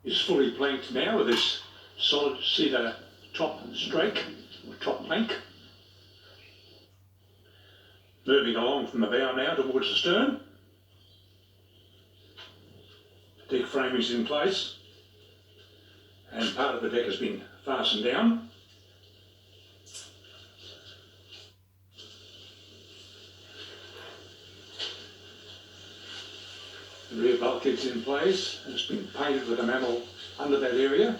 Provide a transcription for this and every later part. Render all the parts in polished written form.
is fully planked now with this solid cedar top strake, or top plank. Moving along from the bow now towards the stern. The deck frame is in place and part of the deck has been fastened down. The rear bulkhead's in place and it's been painted with enamel under that area.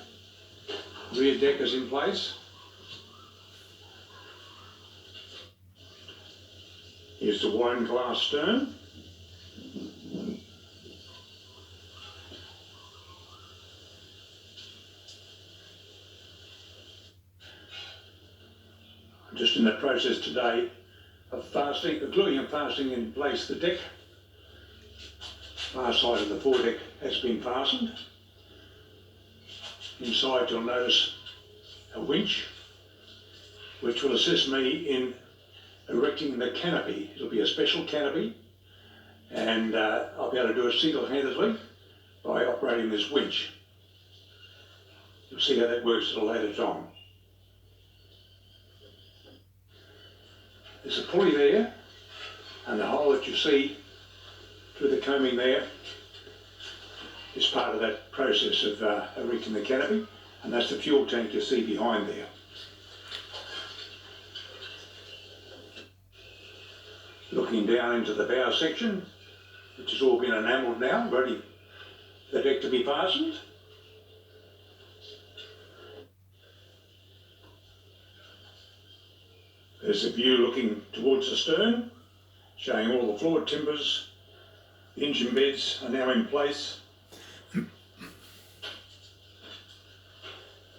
Rear deck is in place. Here's the wine glass stern. I'm just in the process today of gluing and fastening in place the deck. Far side of the foredeck has been fastened. Inside you'll notice a winch which will assist me in erecting the canopy. It'll be a special canopy and I'll be able to do it single-handedly by operating this winch. You'll see how that works at a later time. There's a pulley there and the hole that you see through the coaming there is part of that process of erecting the canopy, and that's the fuel tank you see behind there. Looking down into the bow section, which has all been enamelled now, ready for the deck to be fastened. There's a view looking towards the stern, showing all the floor timbers. The engine beds are now in place.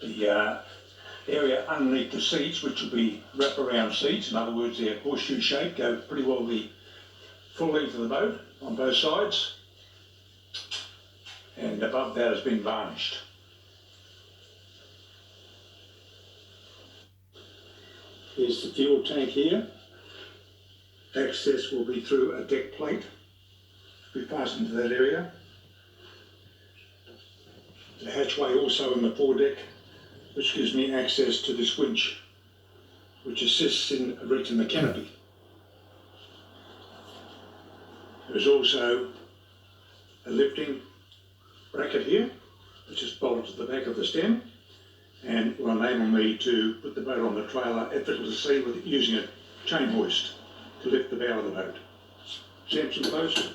The area underneath the seats, which will be wraparound seats, in other words they're horseshoe shaped, go pretty well the full length of the boat on both sides, and above that has been varnished. Here's the fuel tank here. Access will be through a deck plate. We fastened to that area. The hatchway also in the foredeck, which gives me access to this winch, which assists in erecting the canopy. There's also a lifting bracket here, which is bolted to the back of the stem and will enable me to put the boat on the trailer effortlessly with using a chain hoist to lift the bow of the boat. Samson post.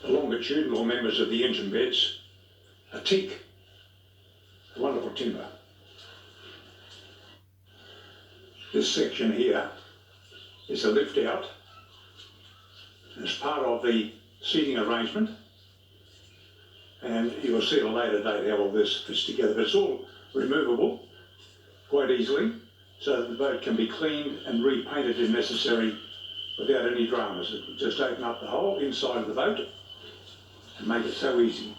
The longitudinal members of the engine beds are teak, a wonderful timber. This section here is a lift out. As part of the seating arrangement, and you will see at a later date how all this fits together, but it's all removable quite easily so that the boat can be cleaned and repainted if necessary without any dramas. It will just open up the hole inside of the boat and make it so easy.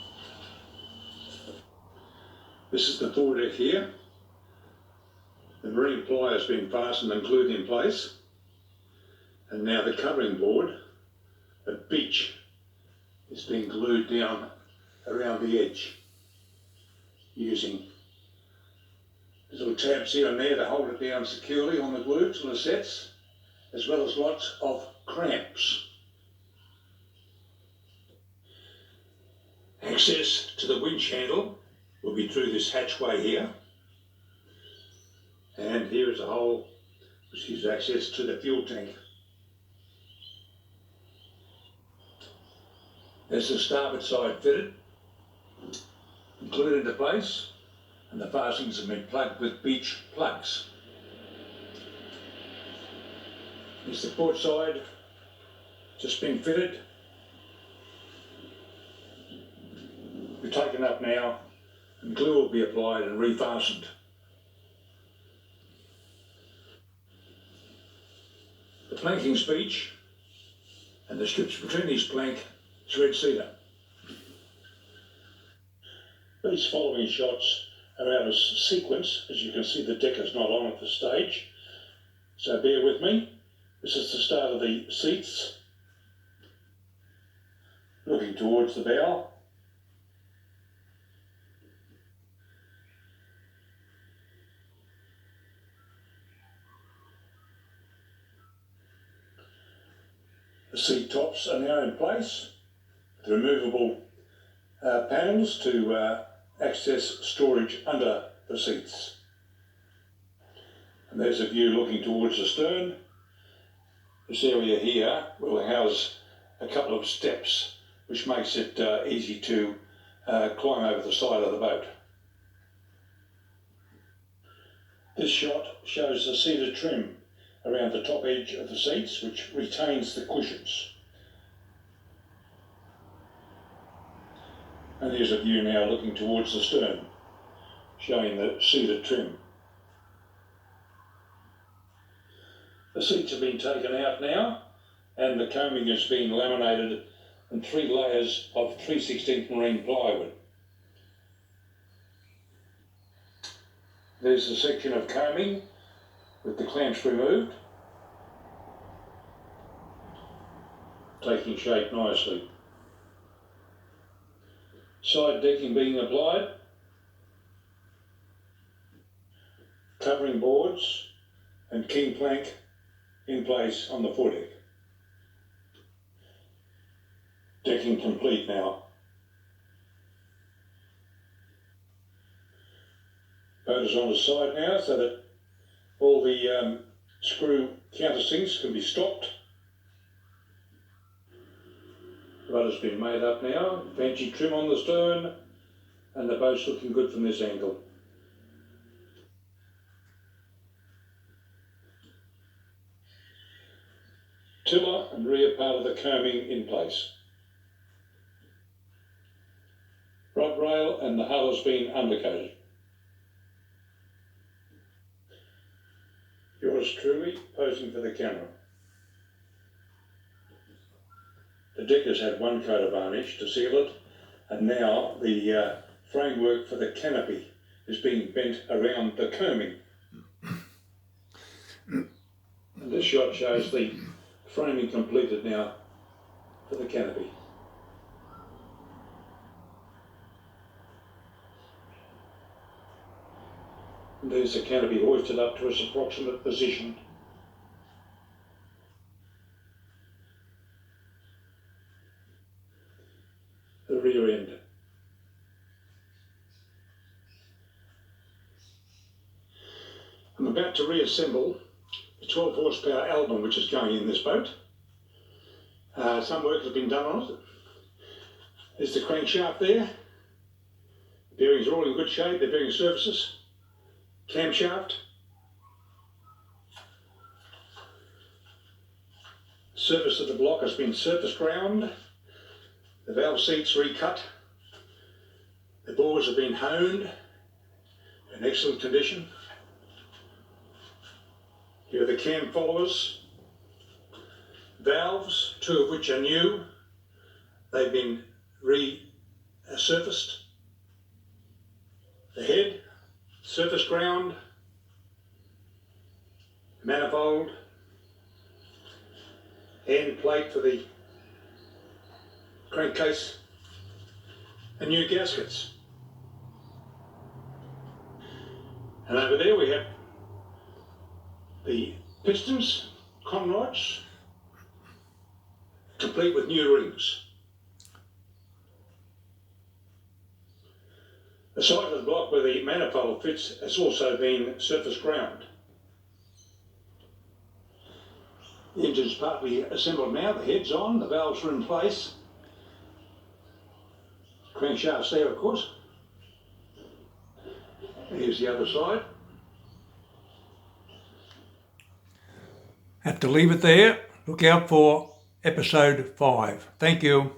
This is the foredeck here. The marine ply has been fastened and glued in place, and now the covering board of beach is being glued down around the edge using little tabs here and there to hold it down securely on the glue till it sets, as well as lots of cramps. Access to the winch handle will be through this hatchway here, and here is a hole which gives access to the fuel tank. There's the starboard side fitted, glued into place, and the fastenings have been plugged with beach plugs. There's the port side, just been fitted. We're taken up now, and glue will be applied and refastened. The planking's beach, and the strips between these plank is red cedar. These following shots are out of sequence. As you can see, the deck is not on at this stage, so bear with me. This is the start of the seats, looking towards the bow. The seat tops are now in place, with removable panels to access storage under the seats. And there's a view looking towards the stern. This area here will house a couple of steps, which makes it easy to climb over the side of the boat. This shot shows the cedar trim around the top edge of the seats, which retains the cushions. And here's a view now looking towards the stern, showing the cedar trim. The seats have been taken out now, and the coaming has been laminated in 3 layers of 3/16 marine plywood. There's the section of coaming with the clamps removed, taking shape nicely. Side decking being applied, covering boards and king plank in place on the foredeck. Decking complete now. Boat is on the side now so that all the screw countersinks can be stopped. The rudder's been made up now, fancy trim on the stern, and the boat's looking good from this angle. Tiller and rear part of the coaming in place. Rod rail and the hull has been undercoated. Yours truly posing for the camera. The deck has had 1 coat of varnish to seal it, and now the framework for the canopy is being bent around the coaming. And this shot shows the framing completed now for the canopy. And there's the canopy hoisted up to its approximate position. The rear end. I'm about to reassemble the 12 horsepower album which is going in this boat. Some work has been done on it. There's the crankshaft there. The bearings are all in good shape, they're bearing surfaces. Camshaft. Surface of the block has been surface ground. The valve seats recut. The bores have been honed in excellent condition. Here are the cam followers. Valves, 2 of which are new. They've been resurfaced. The head, surface ground, manifold, hand plate for the crankcase, and new gaskets. And over there we have the pistons, con rods, complete with new rings. The side of the block where the manifold fits has also been surface ground. The engine's partly assembled now, the head's on, the valves are in place. Crankshaft's there, of course. Here's the other side. Have to leave it there. Look out for episode 5. Thank you.